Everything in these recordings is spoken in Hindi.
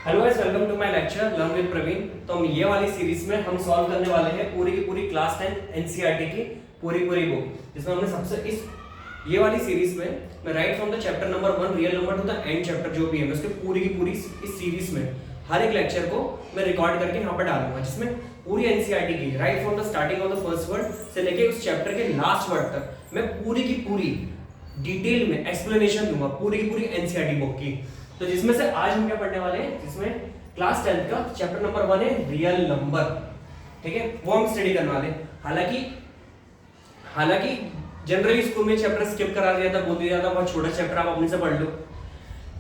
Hello guys, welcome to my lecture learn with Praveen. तो हम ये वाली सीरीज में हम सॉल्व करने वाले हैं पूरी की पूरी क्लास 10 एनसीईआरटी की पूरी बुक, जिसमें हमने सबसे ये वाली सीरीज में मैं right from the chapter number 1 real number two the end chapter जो भी है, मैं उसके पूरी की पूरी इस सीरीज में हर एक लेक्चर को मैं रिकॉर्ड करके यहाँ पर डालूंगा, जिसमें पूरी एनसीईआरटी की right from the starting of the first word से लेके उस चैप्टर के लास्ट वर्ड तक मैं पूरी की पूरी डिटेल में एक्सप्लेनेशन दूंगा पूरी की पूरी एनसीईआरटी बुक की। तो जिसमें से आज हम क्या पढ़ने वाले हैं, जिसमें क्लास 10 का चैप्टर नंबर 1 है रियल नंबर, ठीक है, वो हम स्टडी करने वाले हैं। हालांकि जनरली स्कूल में चैप्टर स्किप करा दिया था, बोल दिया था बहुत छोटा चैप्टर आप अपने से पढ़ लो,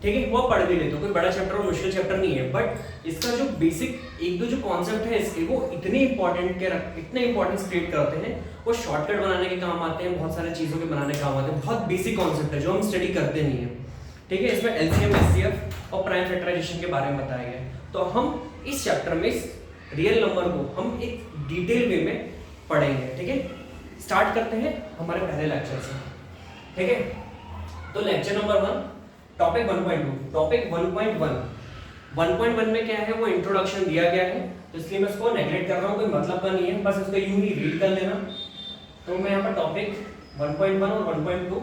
ठीक है, वो पढ़ भी ले तो कोई बड़ा चैप्टर और मुश्किल चैप्टर नहीं है, बट इसका जो बेसिक एक दो जो कॉन्सेप्ट है इसके वो इतने इंपॉर्टेंस क्रिएट करते हैं, वो शॉर्टकट बनाने के काम आते हैं, बहुत सारी चीजों के बनाने के काम आते हैं, बहुत बेसिक कॉन्सेप्ट है जो हम स्टडी करते नहीं है, ठीक है। इसमें एलसीएम एचसीएफ और प्राइम फैक्टराइजेशन के बारे में बताया गया है। तो हम इस चैप्टर में इस रियल नंबर को हम एक डिटेल वे में पढ़ेंगे, ठीक है। स्टार्ट करते हैं हमारे पहले लेक्चर से, ठीक है। तो लेक्चर नंबर 1 टॉपिक 1.2 टॉपिक 1.1 में क्या है, वो इंट्रोडक्शन दिया गया है, तो इसलिए मैं इसको नेगलेक्ट कर रहा हूँ, कोई मतलब का नहीं है, बस इसको यूं ही रीड कर लेना। तो मैं यहाँ पर टॉपिक 1.1 और 1.2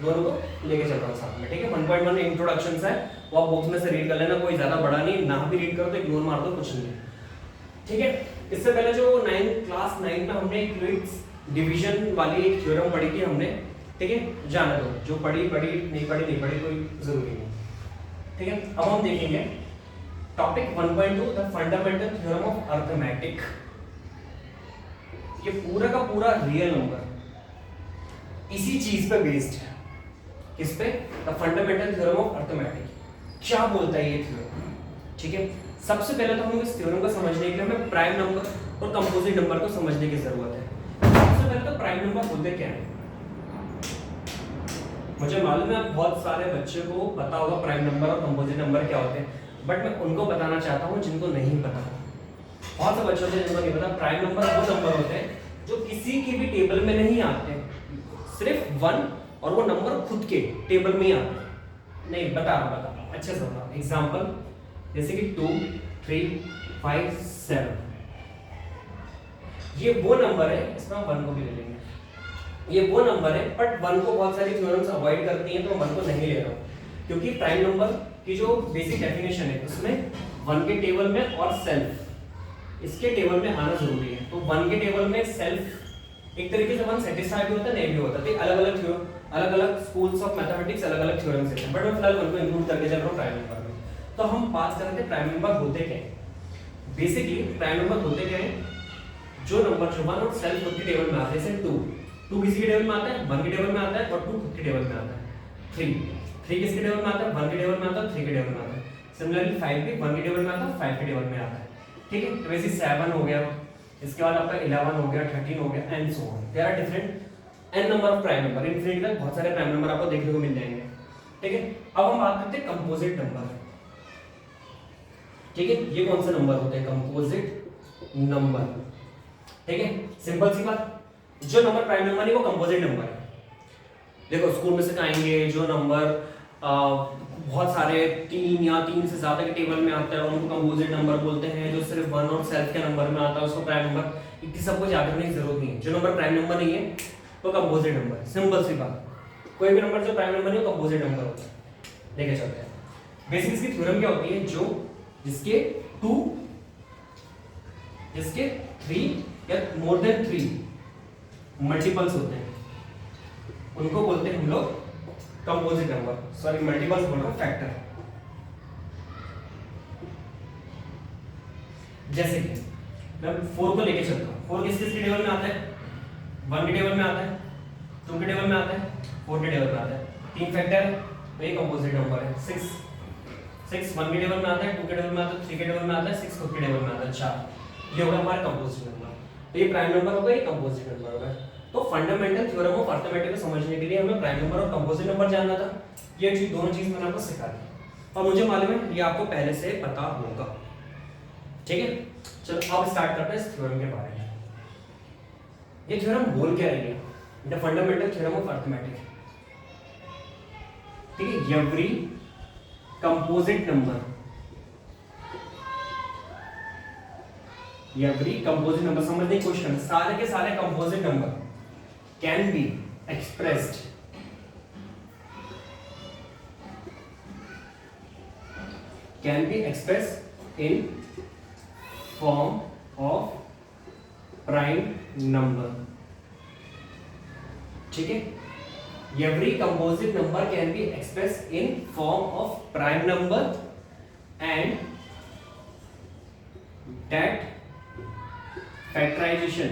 दोनों को लेके चल रहा हूँ साथ में, ठीक है। 1.1 इंट्रोडक्शन है, वो आप बुक्स में से रीड कर लेना, कोई ज्यादा बड़ा नहीं, ना भी रीड करो तो इग्नोर मार दो, कुछ नहीं है, ठीक है। इससे पहले जो क्लास 9 में हमने क्विक्स डिवीजन वाली एक थ्योरम पढ़ी थी हमने, ठीक है, जाने दो, जो पढ़ी नहीं पढ़ी कोई जरूरी नहीं, ठीक है। अब हम देखेंगे topic 1.2 the fundamental theorem of arithmetic. ये पूरा का पूरा रियल नंबर इसी चीज पे बेस्ड है, किस पे, the fundamental theorem of arithmetic. क्या बोलता है ये थ्योरम, ठीक है। सबसे पहले तो हम इस थ्योरम को समझने के लिए हमें प्राइम नंबर और कंपोजिट नंबर को समझने की जरूरत है। सबसे पहले तो प्राइम नंबर होते क्या है, मुझे मालूम है बहुत सारे बच्चे को पता होगा प्राइम नंबर और कंपोजिट नंबर क्या होते हैं, बट मैं उनको बताना चाहता हूँ जिनको नहीं पता। बहुत से बच्चों से जिनको नहीं पता, प्राइम नंबर वो नंबर होते हैं जो किसी की भी टेबल में नहीं आते, सिर्फ 1 और वो नंबर खुद के टेबल में ही आते हैं। नहीं बता अच्छे से बता। एग्जांपल जैसे कि 2 3 5 7, ये वो नंबर है, इसमें हम 1 को भी ले लेंगे, ये वो नंबर है, बट 1 को बहुत सारी थ्योरम्स अवॉइड करती हैं, तो 1 को नहीं ले रहा हूं, क्योंकि प्राइम नंबर की जो बेसिक डेफिनेशन है उसमें 1 के टेबल में और सेल्फ इसके टेबल में आना जरूरी है। तो 1 के टेबल में सेल्फ एक तरीके से 1 सेटिस्फाई भी होता है, नहीं भी होता, तो अलग अलग स्कूल्स ऑफ मैथमेटिक्स अलग अलग थ्योरम्स हैं, बट मैं फिलहाल 1 को इंक्लूड करके चल रहा हूं प्राइम नंबर में। तो हम बात कर रहे थे प्राइम नंबर होते क्या है। बेसिकली प्राइम नंबर होते क्या है, जो नंबर जो 1 और सेल्फ खुद के टेबल में आते हैं, जैसे 2 किसी के टेबल में आता है, 1 के टेबल में आता है, और 2 खुद के टेबल में आता है। 3 किसके टेबल में आता है, 1 के टेबल में आता है, 3 के टेबल में आता है। सिमिलरली 5 भी 1 के टेबल में आता है, 5 के टेबल में आता है, ठीक है। तो वैसे 7 हो गया, इसके बाद आपका 11 हो गया, 13 हो गया, and so on. There are different an number of prime number, infinity तक बहुत सारे प्राइम नंबर आपको देखने को मिल जाएंगे, ठीक है। अब हम बात करते हैं कंपोजिट नंबर, ठीक है। ये कौन सा नंबर होते हैं, कंपोजिट नंबर, ठीक है। सिंपल सी बात, जो नंबर प्राइम नंबर है वो कंपोजिट नंबर है। देखो स्कूल में सिखाएंगे जो नंबर बहुत सारे 3 या 3 से ज्यादा के टेबल में आता है उनको कंपोजिट नंबर बोलते हैं, जो सिर्फ 1 और सेल्फ के नंबर में आता है उसको प्राइम नंबर। इतनी सबको याद रखने की जरूरत नहीं है, जो नंबर प्राइम नंबर नहीं है वो कंपोजिट नंबर है, सिंपल सी बात। कोई भी नंबर जो प्राइम नंबर नहीं वो कंपोजिट नंबर होता है। लेके चलते हैं बेसिक इसकी थ्योरम क्या होती है, जो जिसके 2 जिसके 3 या मोर देन 3 मल्टीपल्स होते हैं उनको बोलते हैं हम लोग कंपोजिट नंबर, सॉरी मल्टीपल्स बोल रहा हूं, फैक्टर। जैसे कि मैं 4 को लेके चलता हूं, 4 किस टेबल में आता है, 1 के टेबल में आता है, 2 के टेबल में आता है, 4 के टेबल में आता है, 3 फैक्टर है तो ये कंपोजिट नंबर है। 6 1 के टेबल में आता है, 2 के टेबल में आता है, 3 के टेबल में आता है, 6 खुद के टेबल में आता है, 4। ये होगा हमारा कंपोजिट नंबर। तो ये प्राइम नंबर होगा, ये कंपोजिट नंबर होगा। तो फंडामेंटल थ्योरम ऑफ अर्थमेटिक को समझने के लिए हमें प्राइम नंबर और कंपोजिट नंबर जानना था। ये दोनों चीज मैंने आपको सिखा दी और मुझे मालूम है ये आपको पहले से पता होगा, ठीक है। चलो अब स्टार्ट करते हैं इस थ्योरम के बारे में। ये थ्योरम बोल क्या रही है, the fundamental theorem of arithmetic, ठीक है। Every composite number every composite number, समझने की कोशिश करना, सारे के सारे composite number can be expressed in form of prime number. ठीक है, every composite number can be expressed in form of prime number and that factorization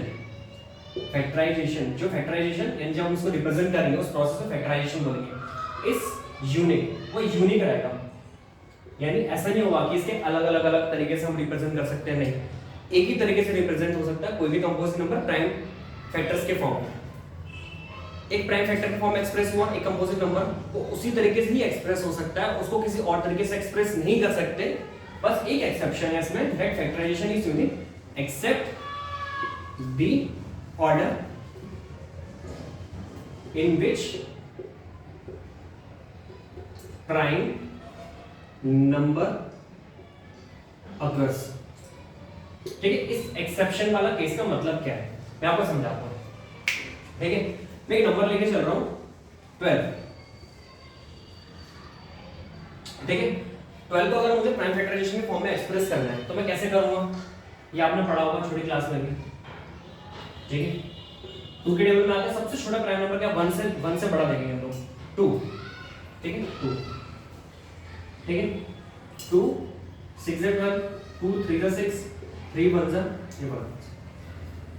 जो फैक्टराइजेशन यानी जब हम उसको रिप्रेजेंट करेंगे उस प्रोसेस को फैक्टराइजेशन बोलेंगे, इस यूनिक वो यूनिक रहेगा, यानी ऐसा नहीं होगा कि इसके अलग अलग अलग तरीके से हम रिप्रेजेंट कर सकते हैं, नहीं, एक ही तरीके से रिप्रेजेंट हो सकता है कोई भी कंपोजिट नंबर प्राइम फैक्टर्स के फॉर्म में। एक प्राइम फैक्टर के फॉर्म में एक्सप्रेस हुआ एक कंपोजिट नंबर, तो उसी तरीके से ही एक्सप्रेस हो सकता है, उसको किसी और तरीके से एक्सप्रेस नहीं कर सकते। बस एक एक्सेप्शन है इसमें, that factorization is unique except the order in which prime number occurs. ठीक है, इस एक्सेप्शन वाला केस का मतलब क्या है मैं आपको समझाता हूं। ठीक है, मैं एक नंबर लेके चल रहा हूं 12। ठीक है, 12 को अगर मुझे प्राइम फैक्टराइजेशन के फॉर्म में एक्सप्रेस करना है तो मैं कैसे करूंगा, ये आपने पढ़ा होगा छोटी क्लास में भी। ठीक है, 2 के टेबल में आता है सबसे छोटा प्राइम नंबर क्या, 1 से बड़ा देखेंगे हम लोग 2। ठीक है, 2। ठीक है, 2 6 है 12, 2 3 है 6, 3 1 ये 1।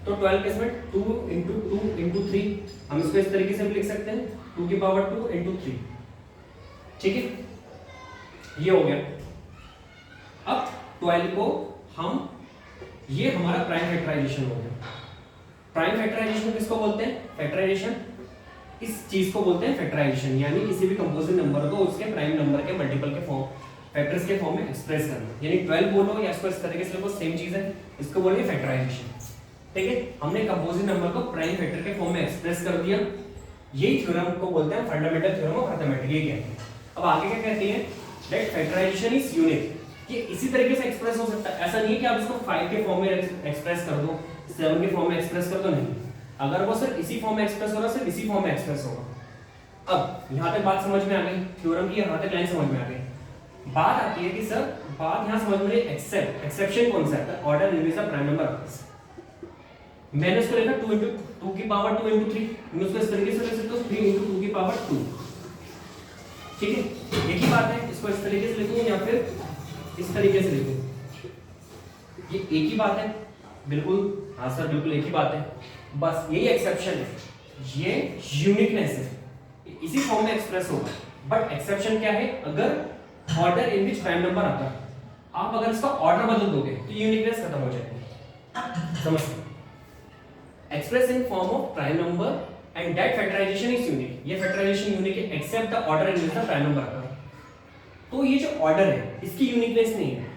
तो 12 किसमें 2 into 2 into 3, हम इसको इस तरीके से भी लिख सकते हैं 2 की पावर 2 into 3। ठीक है, ये हो गया। अब 12 को हम, ये हमारा प्राइम फैक्टराइजेशन हो गया। प्राइम फैक्टराइजेशन किसको बोलते हैं, फैक्टराइजेशन इस चीज को बोलते हैं फैक्टराइजेशन, यानी किसी भी कंपोजिट नंबर को उसके प्राइम नंबर के मल्टीपल के फॉर्म फैक्टर्स के फॉर्म में एक्सप्रेस करना, यानी 12 बोलो या इसको इस तरीके से लिखो, सेम चीज है, इसको बोलेंगे फैक्टराइजेशन। ठीक है, हमने कंपोजिट नंबर को प्राइम फैक्टर के फॉर्म में एक्सप्रेस कर दिया, यही थ्योरम को बोलते हैं फंडामेंटल थ्योरम ऑफ अरिथमेटिक, ये कहते हैं। अब आगे क्या कहते हैं, दैट फैक्टराइजेशन इज यूनिक, कि इसी तरीके से एक्सप्रेस हो सकता है, ऐसा नहीं है कि आप इसको 5 के फॉर्म में एक्सप्रेस कर दो, 7 के फॉर्म में एक्सप्रेस कर दो, नहीं, अगर वो सिर्फ इसी फॉर्म में एक्सप्रेस हो रहा है सिर्फ इसी फॉर्म में एक्सप्रेस होगा। अब यहाँ तक बात समझ में आ गई, थ्योरम की यहाँ तक लाइन समझ में आ गई। बात आती है कि सर बात यहाँ समझ में एक्सेप्शन कौन सा है, order in the prime number. मैंने इसको लिखा 2 into 2 की पावर 2 into 3, मैं उसको इस तरीके से लिख सकता हूँ 3 into 2 की पावर 2। ठीक है, एक ही बात है, इसको इस तरीके से लिखूं या फिर इस तरीके से लिखूं, ये एक ही बात है, बिल्कुल, हाँ सर बिल्कुल एक ही बात है, बस यही एक्सेप्शन है, ये यूनिकनेस है, इसी फॉर्म में एक्सप्रेस होगा। बट एक्सेप्शन क्या है, अगर order in which prime number आता है, आप अगर इसका ऑर्डर बदल दोगे तो यूनिकनेस खत्म हो जाएगी। समझ, express in form of prime number and that factorization is unique, ये फैक्टराइजेशन यूनिक है except the order in which the prime number आता है। तो ये जो ऑर्डर है इसकी यूनिकनेस नहीं है,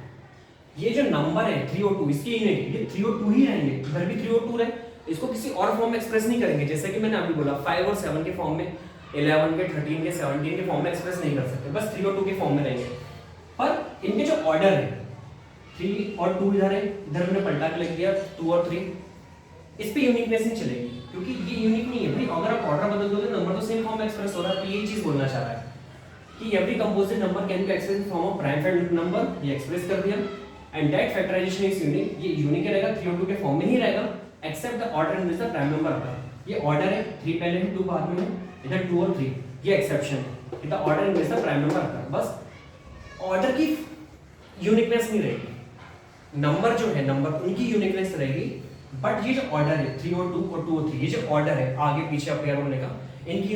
ये जो नंबर है 3 और 2 इसकी यूनिक है, ये 3 और 2 ही रहेंगे, इधर भी 3 और 2 रहे, इसको किसी और फॉर्म में एक्सप्रेस नहीं करेंगे, जैसे कि मैंने अभी बोला 5 और 7 के फॉर्म में, 11 के 13 के 17 के फॉर्म में एक्सप्रेस नहीं कर सकते, बस 3 और 2 के फॉर्म में रहेंगे। पर इनके जो ऑर्डर है 3 और 2 इधर है, इधर मैंने पलटा के लिख दिया 2 और 3, इस पे यूनिकनेस नहीं चलेगी, क्योंकि ये यूनिक नहीं है भाई, अगर आप ऑर्डर बदल दोगे नंबर तो सेम फॉर्म में एक्सप्रेस हो रहा है। तो ये चीज बोलना चाह रहा है कि every composite number can be express in form of prime factor number, ये एक्सप्रेस कर दिया, and that factorization is unique, ये यूनिक रहेगा, 3 और 2 के फॉर्म में ही रहेगा, except the order in which the prime number आता है। ये ऑर्डर है, 3 पहले है 2 बाद में है, इधर 2 और 3, ये एक्सेप्शन है कि the order in which the prime number आता है। बस ऑर्डर की यूनिकनेस नहीं रहेगी, नंबर जो है नंबर उनकी यूनिकनेस रहेगी, बट ये जो ऑर्डर है 3 और 2 और 2 और 3, ये जो ऑर्डर है आगे पीछे अपेयर होने का, इनकी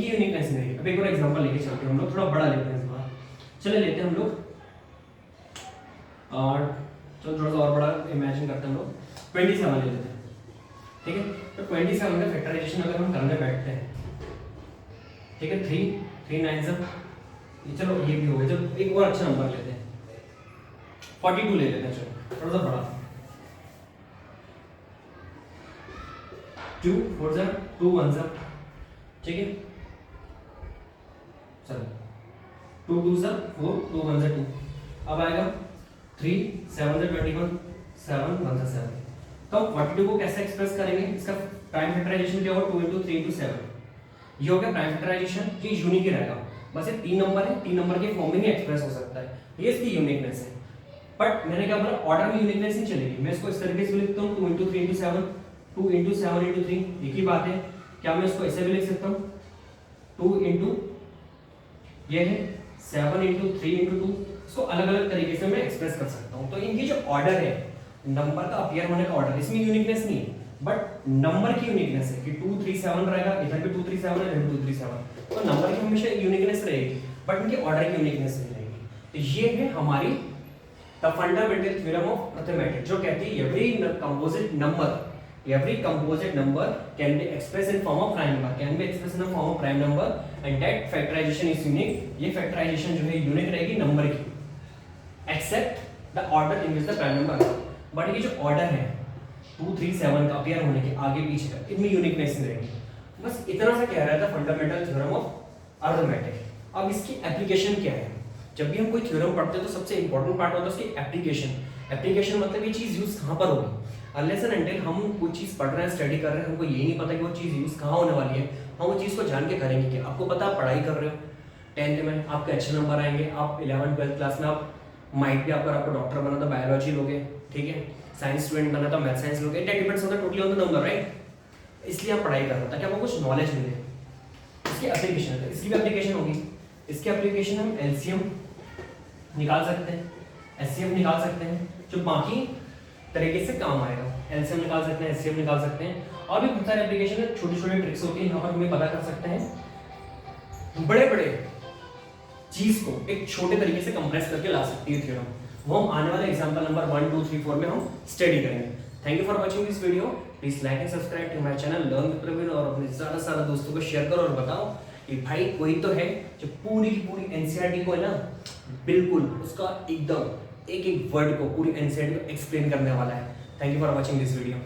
यूनिकनेस नहीं रहेगी। अब एक और एग्जांपल लेके चलते हैं हम लोग, थोड़ा बड़ा लेते हैं इस बार, चले लेते हैं हम लोग, और चलो थोड़ा सा और बड़ा इमेजिन करते हैं हम लोग, 27 ले लेते हैं। ठीक है, तो 27 का फैक्टराइजेशन अगर हम करने बैठते हैं, ठीक है, 3 9 चलो ये भी हो गया, चलो एक और अच्छा नंबर लेते हैं, 42 ले लेते हैं, चलो थोड़ा सा बड़ा, 2 4 2 1, ठीक है, चलो 2 2 4 2 1 2, अब आएगा 3 7 21, 7 1 से 7। तो हम 42 को कैसे एक्सप्रेस करेंगे? इसका प्राइम फैक्टराइजेशन क्या होगा? 2 into 3 into 7। ये हो गया प्राइम फैक्टराइजेशन, ये यूनिक ही रहेगा। बस ये 3 नंबर है, 3 नंबर के फॉर्म में ही एक्सप्रेस हो सकता है, ये इसकी यूनिकनेस है। बट मैंने क्या बोला, ऑर्डर में यूनिकनेस नहीं चलेगी। मैं इसको इस तरीके से लिखता हूँ 2 into 3 into 7, 2 into 7 into 3, एक ही बात है। क्या मैं इसको ऐसे भी लिख सकता हूँ 2 into ये है 7 into 3 into 2, इसको अलग अलग तरीके से मैं एक्सप्रेस कर सकता हूँ। तो इनकी जो ऑर्डर है, नंबर का अपीयर होने का ऑर्डर, इसमें यूनिकनेस नहीं है, बट नंबर की यूनिकनेस है कि 2 3 7 रहेगा, इधर भी 2 3 7 है, इधर भी 2 3 7। तो नंबर की हमेशा यूनिकनेस रहेगी, बट इनके ऑर्डर की यूनिकनेस नहीं रहेगी। तो ये है हमारी the fundamental theorem of arithmetic, जो कहती है every composite number can be express in form of prime number, can be express in form of prime number, and that factorization is unique. ये फैक्टराइजेशन जो है यूनिक रहेगी नंबर की, except the order in which the prime number. But ये जो ऑर्डर है 2 3 7 का अपीयर होने के आगे पीछे का, इनमें यूनिकनेस नहीं रहेगी। बस इतना सा कह रहा था फंडामेंटल थ्योरम ऑफ अर्थमेटिक। अब इसकी एप्लीकेशन क्या है? जब भी हम कोई थ्योरम पढ़ते हैं तो सबसे इंपॉर्टेंट पार्ट होता है उसकी एप्लीकेशन। एप्लीकेशन मतलब ये चीज यूज कहाँ पर होगी। अनलेस एंड अनटिल हम कोई चीज पढ़ रहे हैं, स्टडी कर रहे हैं, हमको ये नहीं पता कि वो चीज यूज कहाँ होने वाली है, हम वो चीज को जान के करेंगे क्या? आपको पता, आप पढ़ाई कर रहे हो, 10th में आपके अच्छे नंबर आएंगे, आप 11th 12th क्लास में आप माइट भी आपको डॉक्टर बना तो बायोलॉजी लोगे, ठीक है, साइंस स्टूडेंट बना तो मैथ साइंस लोगे, that depends on the totally on the number, right. इसलिए आप पढ़ाई कर रहे हो ताकि आपको कुछ नॉलेज मिले। इसकी एप्लीकेशन है, इसकी भी एप्लीकेशन होगी। इसकी एप्लीकेशन हम एलसीएम निकाल सकते हैं, एचसीएफ निकाल सकते हैं, जो बाकी तरीके से काम आएगा। एलसीएम निकाल सकते हैं, एचसीएफ निकाल सकते हैं, और भी बहुत सारे एप्लीकेशन है, छोटी छोटी ट्रिक्स होती है, यहाँ पर हमें पता कर सकते हैं। बड़े बड़े चीज को एक छोटे तरीके से कंप्रेस करके ला सकती है थ्योरम। वो हम आने वाले एग्जांपल नंबर 1 2 3 4 में हम स्टडी करेंगे। Thank you for watching this video. Please like and subscribe to my channel learn with Praveen, और अपने ज्यादा से ज्यादा दोस्तों को शेयर करो और बताओ कि भाई कोई तो है जो पूरी की पूरी एनसीईआरटी को है ना, बिल्कुल उसका एकदम एक एक वर्ड को, पूरी एनसीईआरटी को एक्सप्लेन करने वाला है। Thank you for watching this video.